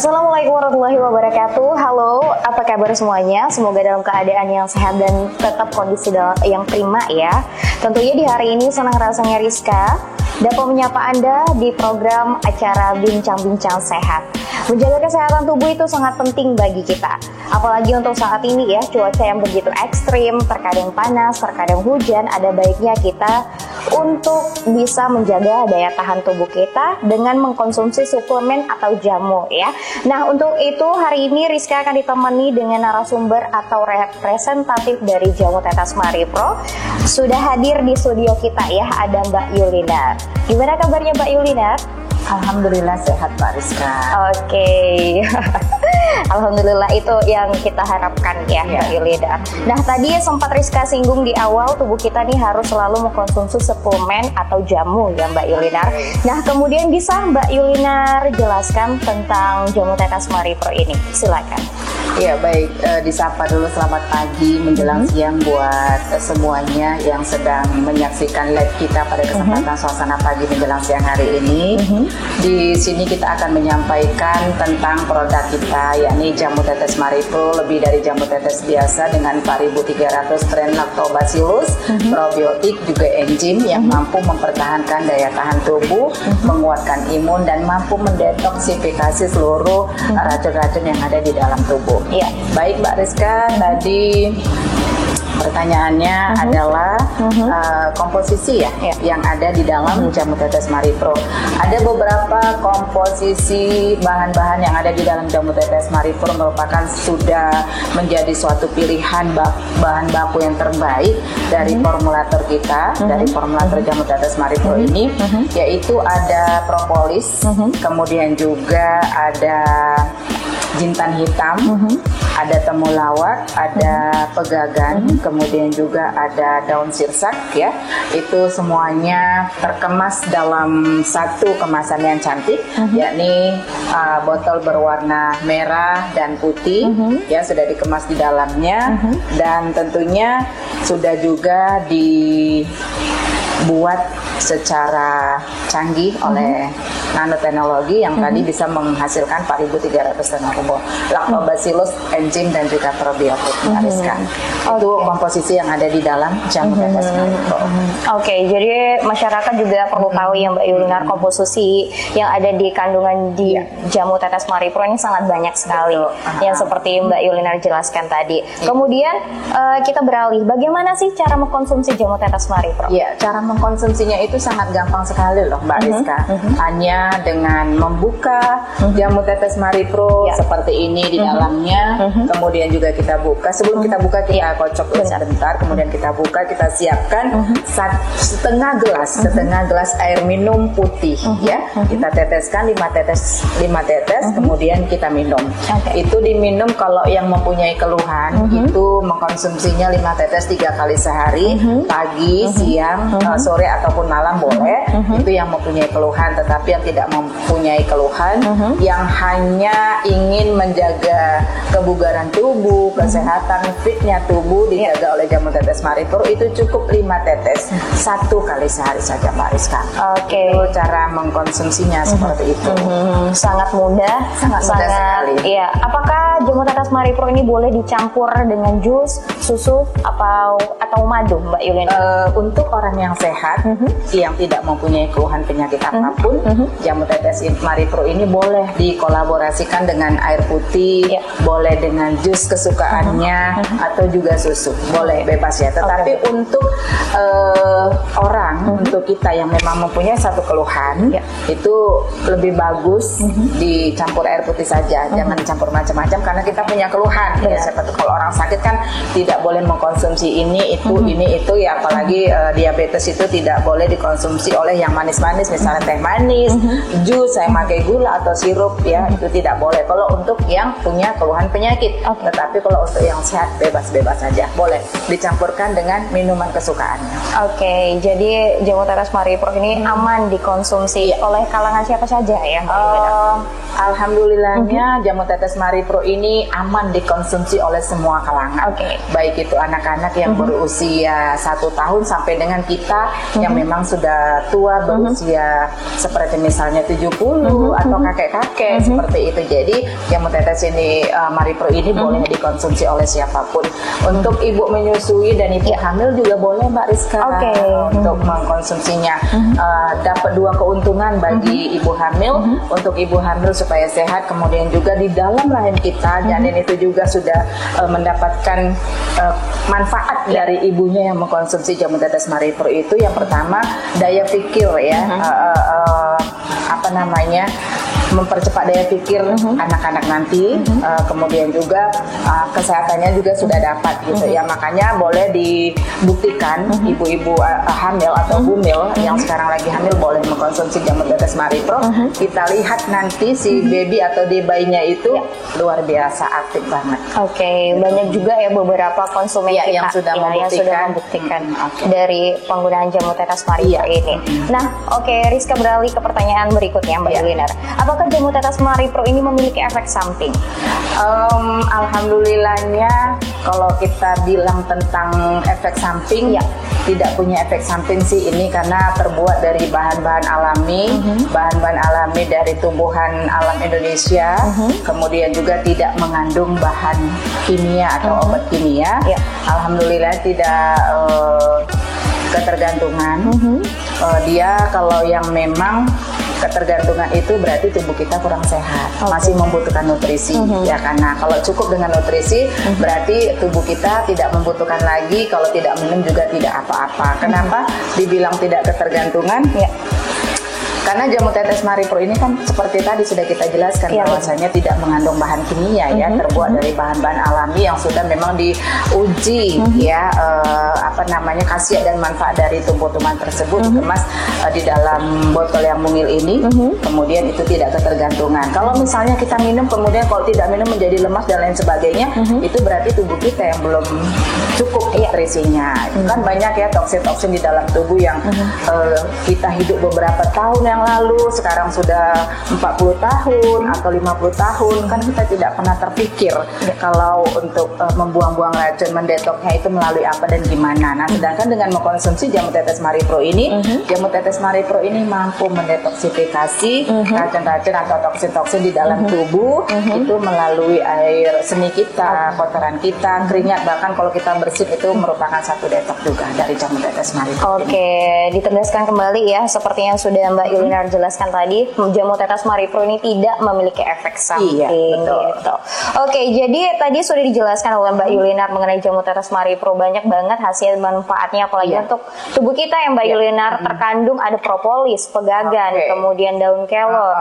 Assalamualaikum warahmatullahi wabarakatuh. Halo, apa kabar semuanya? Semoga dalam keadaan yang sehat dan tetap kondisi yang prima ya. Tentunya di hari ini senang rasanya Rizka dapat menyapa Anda di program acara Bincang-Bincang Sehat. Menjaga kesehatan tubuh itu sangat penting bagi kita. Apalagi untuk saat ini ya, cuaca yang begitu ekstrim, terkadang panas, terkadang hujan, ada baiknya kita untuk bisa menjaga daya tahan tubuh kita dengan mengkonsumsi suplemen atau jamu ya. Nah, untuk itu hari ini Rizka akan ditemani dengan narasumber atau representatif dari Jamu Tetes Maripro. Sudah hadir di studio kita ya, ada Mbak Yulinar. Gimana kabarnya Mbak Yulinar? Alhamdulillah sehat Mbak Rizka. Oke. Alhamdulillah itu yang kita harapkan ya Mbak Yulinar. Nah, tadi sempat Rizka singgung di awal, tubuh kita nih harus selalu mengkonsumsi suplemen atau jamu ya Mbak Yulinar. Nah, kemudian bisa Mbak Yulinar jelaskan tentang Jamu Tetes Maripro ini? Silakan. Ya baik, disapa dulu selamat pagi menjelang siang buat semuanya yang sedang menyaksikan live kita pada kesempatan suasana pagi menjelang siang hari ini. Di sini kita akan menyampaikan tentang produk kita, yakni Jamu Tetes Maripro, lebih dari jamu tetes biasa dengan 4.300 strain Lactobacillus, probiotik juga enzim yang mampu mempertahankan daya tahan tubuh, menguatkan imun dan mampu mendetoksifikasi seluruh racun-racun yang ada di dalam tubuh. Ya. Baik Mbak Rizka, tadi pertanyaannya adalah komposisi ya yang ada di dalam Jamu Tetes Maripro. Ada beberapa komposisi bahan-bahan yang ada di dalam Jamu Tetes Maripro merupakan sudah menjadi suatu pilihan bahan baku yang terbaik dari formulator kita, dari formulator Jamu Tetes Maripro ini, yaitu ada propolis, kemudian juga ada jintan hitam, ada temulawak, ada pegagan, kemudian juga ada daun sirsak ya. Itu semuanya terkemas dalam satu kemasan yang cantik, yakni botol berwarna merah dan putih ya, sudah dikemas di dalamnya dan tentunya sudah juga dibuat secara canggih oleh nanoteknologi yang tadi bisa menghasilkan 4.300 Lactobacillus, enzim dan juga probiotik. Itu komposisi yang ada di dalam Jamu Tetes Maripro. Oke, jadi masyarakat juga perlu tahu ya Mbak Yulinar, komposisi yang ada di kandungan di Jamu Tetes Maripro ini sangat banyak sekali. Yang seperti Mbak Yulinar jelaskan tadi. Kemudian kita beralih, bagaimana sih cara mengkonsumsi Jamu Tetes Maripro? Ya, cara mengkonsumsinya itu sangat gampang sekali loh Mbak Rizka. Hanya dengan membuka Jamu Tetes Maripro seperti ini di dalamnya, kemudian juga kita buka. Sebelum kita buka kita kocok sebentar, kemudian kita buka, kita siapkan setengah gelas air minum putih ya. Kita teteskan 5 tetes, kemudian kita minum. Itu diminum kalau yang mempunyai keluhan itu mengkonsumsinya 5 tetes 3 kali sehari, pagi, siang, sore ataupun malam boleh. Itu yang mempunyai keluhan, tetapi yang tidak mempunyai keluhan, yang hanya ingin menjaga kebugaran tubuh, kesehatan fitnya tubuh dijaga oleh Jamu Tetes Maripro, itu cukup 5 tetes 1 kali sehari saja Mbak Rizka. Itu cara mengkonsumsinya seperti itu. Sangat mudah, sangat sekali. Iya. Apakah Jamu Tetes Maripro ini boleh dicampur dengan jus, susu, atau madu Mbak Yulinar? Untuk orang yang sehat, yang tidak mempunyai keluhan penyakit apapun, Jamu Tetes Maripro ini boleh dikolaborasikan dengan air putih, boleh dengan jus kesukaannya, atau juga susu, boleh bebas ya. Tetapi untuk untuk kita yang memang mempunyai satu keluhan, itu lebih bagus dicampur air putih saja, jangan dicampur macam-macam karena kita punya keluhan. Ya, seperti kalau orang sakit kan tidak boleh mengkonsumsi ini itu ya, apalagi diabetes itu tidak boleh dikonsumsi oleh yang manis-manis, misalnya teh manis, jus, saya pakai gula atau sirup ya, itu tidak boleh kalau untuk yang punya keluhan penyakit. Tetapi kalau untuk yang sehat bebas-bebas saja, boleh dicampurkan dengan minuman kesukaannya. Oke, jadi Jamu Tetes Maripro ini aman dikonsumsi oleh kalangan siapa saja ya? Alhamdulillahnya Jamu Tetes Maripro ini aman dikonsumsi oleh semua kalangan. Baik itu anak-anak yang berusia 1 tahun sampai dengan kita yang memang sudah tua berusia seperti misalnya 70 atau kakek-kakek seperti itu. Jadi jamu tetes ini MariPro ini boleh dikonsumsi oleh siapapun. Untuk ibu menyusui dan ibu hamil juga boleh Mbak Rizka untuk mengkonsumsinya. Dapat dua keuntungan bagi ibu hamil, untuk ibu hamil supaya sehat, kemudian juga di dalam rahim kita janin itu juga sudah mendapatkan manfaat dari ibunya yang mengkonsumsi jamu tetes MariPro itu. Yang pertama daya pikir ya, mempercepat daya pikir anak-anak nanti, kemudian juga kesehatannya juga sudah dapat gitu ya. Makanya boleh dibuktikan ibu-ibu hamil atau bumil yang sekarang lagi hamil boleh mengkonsumsi jamu tetes MariPro. Kita lihat nanti si baby atau di bayinya itu luar biasa aktif banget. Banyak juga ya beberapa konsumen kita yang sudah membuktikan dari penggunaan jamu tetes MariPro ini. Nah, Rizka beralih ke pertanyaan berikutnya Mbak Yulinar. Apakah jamu tetes MariPro ini memiliki efek samping? Alhamdulillahnya kalau kita bilang tentang efek samping, tidak punya efek samping sih ini, karena terbuat dari bahan-bahan alami, bahan-bahan alami dari tumbuhan alam Indonesia, kemudian juga tidak mengandung bahan kimia atau obat kimia. Alhamdulillah tidak ketergantungan. Dia kalau yang memang ketergantungan itu berarti tubuh kita kurang sehat, masih membutuhkan nutrisi ya, karena kalau cukup dengan nutrisi berarti tubuh kita tidak membutuhkan lagi, kalau tidak minum juga tidak apa-apa. Kenapa dibilang tidak ketergantungan? Karena jamu tetes MariPro ini kan seperti tadi sudah kita jelaskan bahwasanya tidak mengandung bahan kimia ya, terbuat dari bahan-bahan alami yang sudah memang diuji khasiat dan manfaat dari tumbuh-tumbuhan tersebut dikemas di dalam botol yang mungil ini, kemudian itu tidak ketergantungan. Kalau misalnya kita minum kemudian kalau tidak minum menjadi lemas dan lain sebagainya, itu berarti tubuh kita yang belum cukup nutrisinya. Kan banyak ya toksin-toksin di dalam tubuh yang kita hidup beberapa tahun yang lalu, sekarang sudah 40 tahun atau 50 tahun, kan kita tidak pernah terpikir kalau untuk membuang-buang racun, mendetoknya itu melalui apa dan gimana. Nah, sedangkan dengan mengkonsumsi jamu tetes MariPro ini, jamu tetes MariPro ini mampu mendetoksifikasi racun-racun atau toksin-toksin di dalam tubuh itu melalui air seni kita, kotoran kita, keringat, bahkan kalau kita bersin itu merupakan satu detok juga dari jamu tetes MariPro. Ditegaskan kembali ya, seperti yang sudah Mbak Yulinar jelaskan tadi, jamu tetes MariPro ini tidak memiliki efek samping gitu. Jadi tadi sudah dijelaskan oleh Mbak Yulinar mengenai jamu tetes MariPro, banyak banget hasil manfaatnya, apalagi untuk tubuh kita yang Mbak Yulinar, terkandung ada propolis, pegagan, kemudian daun kelor,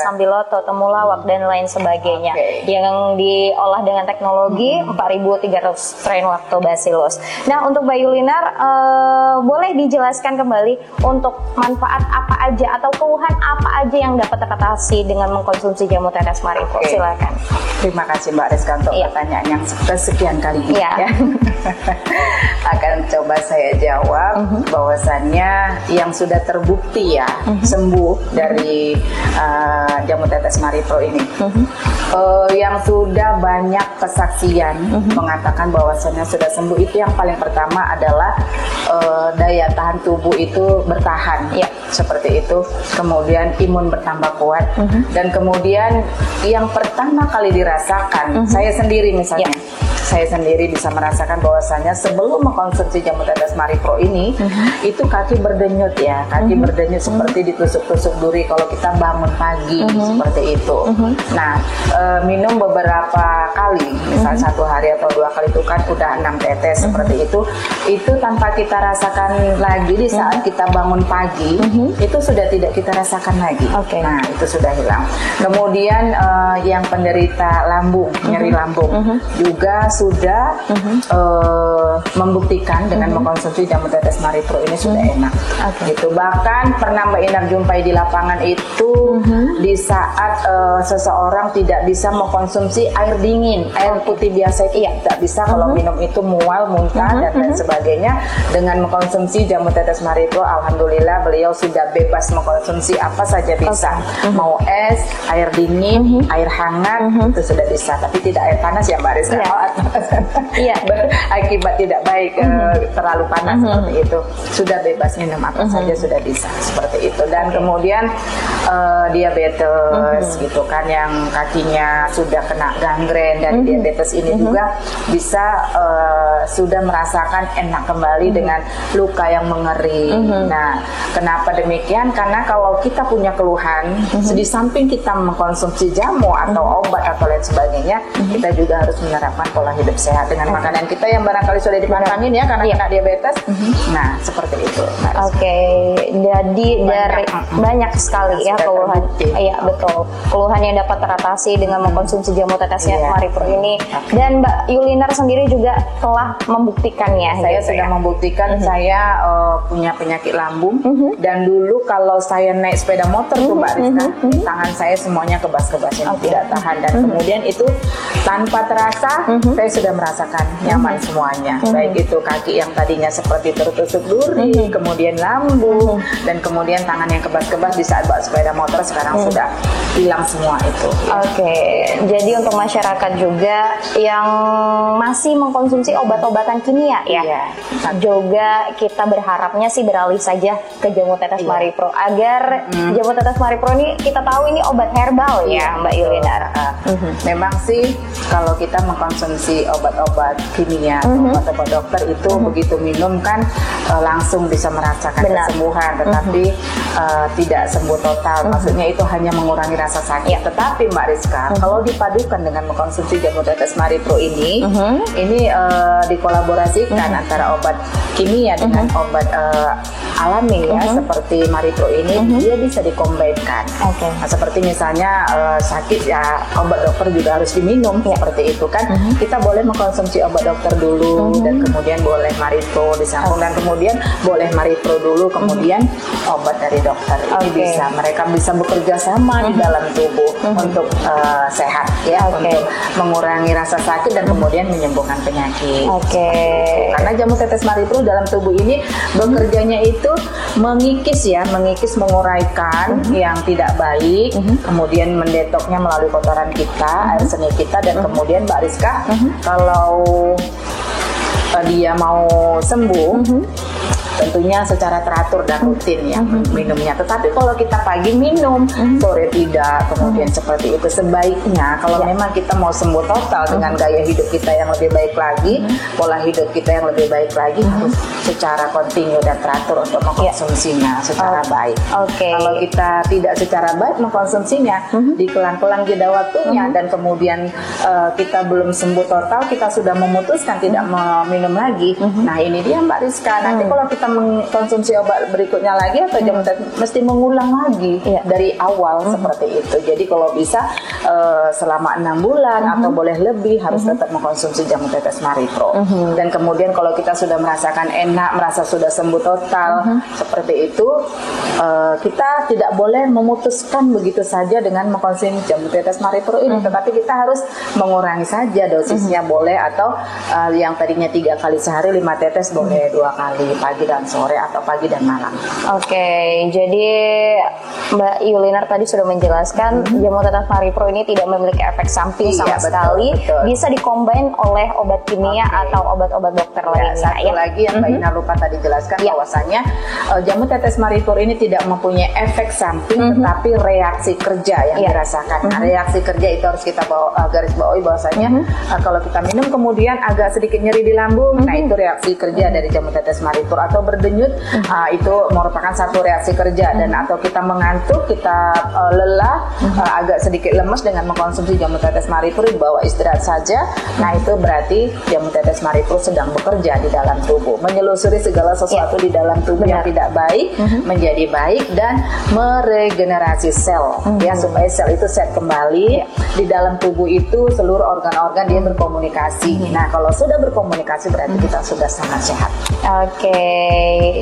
sambiloto, temulawak dan lain sebagainya yang diolah dengan teknologi 4.300 strain lactobacillus. Nah, untuk Mbak Yulinar, boleh dijelaskan kembali untuk manfaat apa aja atau keluhan apa aja yang dapat teratasi dengan mengkonsumsi jamu tetes MariPro? Silakan. Terima kasih Mbak Rizka untuk pertanyaan yang kesekian kali ini akan coba saya jawab bahwasannya yang sudah terbukti sembuh dari jamu tetes MariPro ini, yang sudah banyak kesaksian mengatakan bahwasannya sudah sembuh, itu yang paling pertama adalah daya tahan tubuh itu bertahan, seperti itu. Kemudian imun bertambah kuat, dan kemudian yang pertama kali dirasakan, saya sendiri misalnya, saya sendiri bisa merasakan bahwasanya sebelum mengkonsumsi jamu tetes MariPro ini, itu kaki berdenyut ya, kaki berdenyut seperti ditusuk-tusuk duri kalau kita bangun pagi, seperti itu. Nah, minum beberapa kali, misalnya 1 hari atau 2 kali itu kan udah 6 tetes seperti itu tanpa kita rasakan lagi di saat kita bangun pagi, itu sudah tidak kita rasakan lagi. Nah, itu sudah hilang. Kemudian yang penderita lambung, nyeri lambung, juga sudah membuktikan dengan mengkonsumsi jamu tetes MariPro ini sudah enak. Gitu. Bahkan pernah Mbak Inar jumpai di lapangan itu di saat seseorang tidak bisa mengkonsumsi air dingin, air putih biasa itu tidak bisa, kalau minum itu mual, muntah dan lain sebagainya. Dengan mengkonsumsi jamu tetes MariPro, alhamdulillah beliau sudah bebas mengkonsumsi apa saja bisa, mau es, air dingin, air hangat itu sudah bisa, tapi tidak air panas ya Mbak Rizka. Akibat tidak baik. terlalu panas seperti itu, sudah bebas minum apa saja sudah bisa seperti itu. Dan kemudian diabetes gitu kan, yang kakinya sudah kena gangren dari diabetes ini juga bisa sudah merasakan enak kembali dengan luka yang mengering. Nah, kenapa demikian? Karena kalau kita punya keluhan, di samping kita mengkonsumsi jamu atau obat atau lain sebagainya, kita juga harus menerapkan pola hidup sehat dengan makanan kita yang barangkali sudah dipantangin ya karena kena diabetes. Nah, seperti itu. Oke, jadi dari banyak sekali ya keluhan. Iya, betul. Keluhan yang dapat teratasi dengan mengkonsumsi jamu tetesnya MariPro ini. Dan Mbak Yulinar sendiri juga telah membuktikannya. Saya gitu sudah membuktikan. Saya punya penyakit lambung dan dulu kalau saya naik sepeda motor tuh Mbak Rizka, tangan saya semuanya kebas-kebas yang tidak tahan, dan kemudian itu tanpa terasa saya sudah merasakan nyaman semuanya. Baik itu kaki yang tadinya seperti tertusuk duri, kemudian lambung, dan kemudian tangan yang kebas-kebas di saat bawa sepeda motor sekarang sudah hilang semua itu. Oke, jadi untuk masyarakat juga yang masih mengkonsumsi obat-obatan kimia ya, juga kita berharapnya sih beralih saja ke jamu tetes MariPro agar jamu tetes MariPro ini kita tahu ini obat herbal ya Mbak Yulinar. Memang sih kalau kita mengkonsumsi obat-obat kimia atau obat-obat dokter itu begitu minum kan langsung bisa merasakan kesembuhan, tetapi tidak sembuh total. Maksudnya itu hanya mengurangi rasa sakit. Tetapi Mbak Rizka, kalau dipadukan dengan mengkonsumsi jamu tetes MariPro ini dikolaborasikan antara obat kimia dengan obat alami ya, seperti MariPro ini dia bisa dikombinkan. Nah, seperti misalnya sakit ya, obat dokter juga harus diminum seperti itu kan. Kita boleh mengkonsumsi obat dokter dulu dan kemudian boleh MariPro disambung, dan kemudian boleh MariPro dulu kemudian obat dari dokter. Ini bisa, mereka bisa bekerja sama di dalam tubuh untuk sehat ya, untuk mengurangi rasa sakit dan kemudian menyembuhkan penyakit. Karena jamu tetes MariPro dalam tubuh ini bekerjanya itu mengikis ya, menguraikan yang tidak baik, kemudian mendetoknya melalui kotoran kita, air seni kita, dan kemudian Mbak Rizka kalau dia mau sembuh tentunya secara teratur dan rutin ya minumnya. Tetapi kalau kita pagi minum, sore tidak, kemudian seperti itu, sebaiknya kalau memang kita mau sembuh total dengan gaya hidup kita yang lebih baik lagi, pola hidup kita yang lebih baik lagi, harus secara kontinu dan teratur untuk mengkonsumsinya secara baik. Kalau kita tidak secara baik mengkonsumsinya, dikelang-kelang jeda waktunya dan kemudian kita belum sembuh total, kita sudah memutuskan tidak meminum lagi. Nah, ini dia Mbak Rizka, nanti kalau kita mengkonsumsi obat berikutnya lagi atau jamu tetes mesti mengulang lagi dari awal seperti itu. Jadi kalau bisa selama 6 bulan atau boleh lebih harus tetap mengkonsumsi jamu tetes MariPro. Dan kemudian kalau kita sudah merasakan enak, merasa sudah sembuh total seperti itu, kita tidak boleh memutuskan begitu saja dengan mengkonsumsi jamu tetes MariPro ini, tetapi kita harus mengurangi saja dosisnya boleh, atau yang tadinya 3 kali sehari 5 tetes boleh 2 kali, pagi dan sore atau pagi dan malam. Jadi Mbak Yulinar tadi sudah menjelaskan jamu tetes MariPro ini tidak memiliki efek samping sama sekali, bisa dikombin oleh obat kimia atau obat-obat dokter lainnya. Satu lagi yang Mbak Ina lupa tadi jelaskan bahwasanya jamu tetes MariPro ini tidak mempunyai efek samping, tetapi reaksi kerja yang dirasakan. Nah, reaksi kerja itu harus kita garis bawahi bahwasanya kalau kita minum kemudian agak sedikit nyeri di lambung, nah itu reaksi kerja dari jamu tetes MariPro, atau berdenyut, itu merupakan satu reaksi kerja. Dan atau kita mengantuk, kita lelah, agak sedikit lemes dengan mengkonsumsi jamu tetes MariPro, dibawa istirahat saja. Nah, itu berarti jamu tetes MariPro sedang bekerja di dalam tubuh, menyelusuri segala sesuatu di dalam tubuh yang tidak baik menjadi baik dan meregenerasi sel ya, supaya sel itu set kembali. Di dalam tubuh itu seluruh organ-organ dia berkomunikasi. Nah, kalau sudah berkomunikasi berarti kita sudah sangat sehat.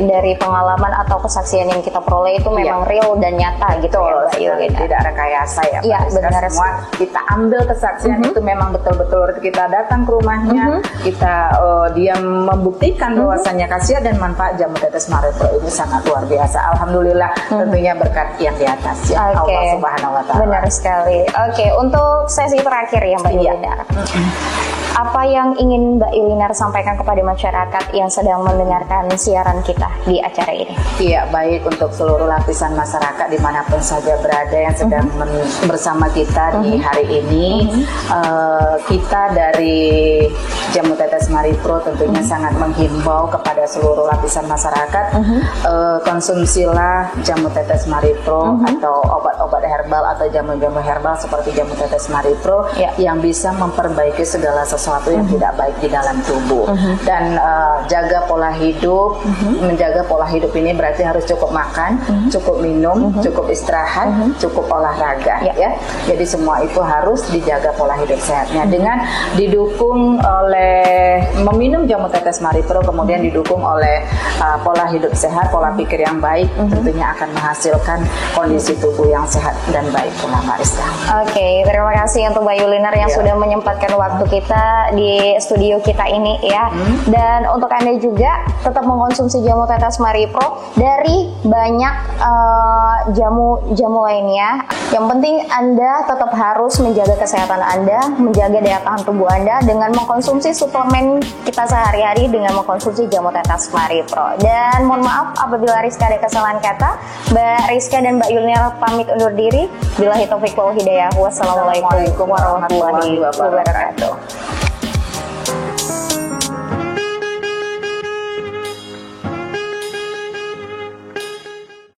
Dari pengalaman atau kesaksian yang kita peroleh itu memang real dan nyata gitu ya Mbak Yulinar. Tidak rekayasa ya Mbak. Benar, semua kita ambil kesaksian itu memang betul-betul kita datang ke rumahnya, kita dia membuktikan bahwasannya khasiat dan manfaat jamu tetes MariPro ini sangat luar biasa. Alhamdulillah, tentunya berkat yang di atas ya, Allah Subhanahu wa Ta'ala. Benar sekali. Untuk sesi terakhir ya Mbak Yulinar. apa yang ingin Mbak Yulinar sampaikan kepada masyarakat yang sedang mendengarkan siaran kita di acara ini? Iya, baik untuk seluruh lapisan masyarakat dimanapun saja berada yang sedang bersama kita di hari ini. Kita dari Jamu Tetes Maripro tentunya sangat menghimbau kepada seluruh lapisan masyarakat, konsumsilah Jamu Tetes Maripro atau obat-obat herbal atau jamu-jamu herbal seperti Jamu Tetes Maripro yang bisa memperbaiki segala sesuatu yang tidak baik di dalam tubuh. Dan jaga pola hidup. Menjaga pola hidup ini berarti harus cukup makan, cukup minum, cukup istirahat, cukup olahraga ya. Jadi semua itu harus dijaga pola hidup sehatnya dengan didukung oleh meminum Jamu Tetes Maripro, kemudian didukung oleh pola hidup sehat, pola pikir yang baik, tentunya akan menghasilkan kondisi tubuh yang sehat dan baik pula, Mbak Rizka. Oke, terima kasih untuk Mbak Yulinar yang sudah menyempatkan waktu kita di studio kita ini ya. Dan untuk Anda juga tetap mengkonsumsi Jamu Tetes Maripro dari banyak jamu lainnya. Yang penting Anda tetap harus menjaga kesehatan Anda, menjaga daya tahan tubuh Anda dengan mengkonsumsi suplemen kita sehari-hari dengan mengkonsumsi Jamu Tetes Maripro. Dan mohon maaf apabila Rizka ada kesalahan kata. Mbak Rizka dan Mbak Yulinar pamit undur diri. Billahi taufiq wal hidayah. Wassalamualaikum warahmatullahi wabarakatuh.